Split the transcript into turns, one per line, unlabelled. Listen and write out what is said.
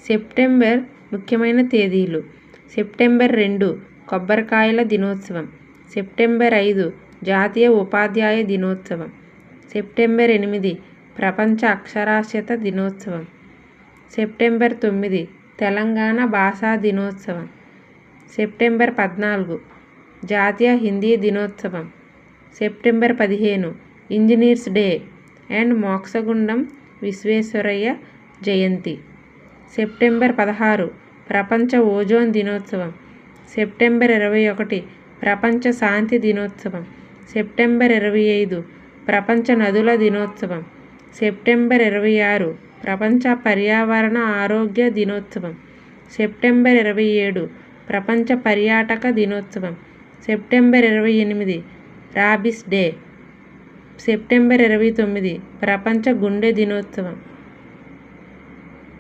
September ముఖ్యమైన తేదీలు: September 2 కొబ్బరికాయల దినోత్సవం, సెప్టెంబర్ 5 జాతీయ ఉపాధ్యాయ దినోత్సవం, సెప్టెంబర్ 8 ప్రపంచ అక్షరాస్యత దినోత్సవం, సెప్టెంబర్ 9 తెలంగాణ భాషా దినోత్సవం, సెప్టెంబర్ 14 జాతీయ హిందీ దినోత్సవం, September 15 engineers day and Mokshagundam Visvesvaraya జయంతి, సెప్టెంబర్ 16 ప్రపంచ ఓజోన్ దినోత్సవం, సెప్టెంబర్ 21 ప్రపంచ శాంతి దినోత్సవం, సెప్టెంబర్ 25 ప్రపంచ నదుల దినోత్సవం, సెప్టెంబర్ 26 ప్రపంచ పర్యావరణ ఆరోగ్య దినోత్సవం, సెప్టెంబర్ 27 ప్రపంచ పర్యాటక దినోత్సవం, సెప్టెంబర్ 28 రాబిస్ డే, సెప్టెంబర్ 29 ప్రపంచ గుండె దినోత్సవం.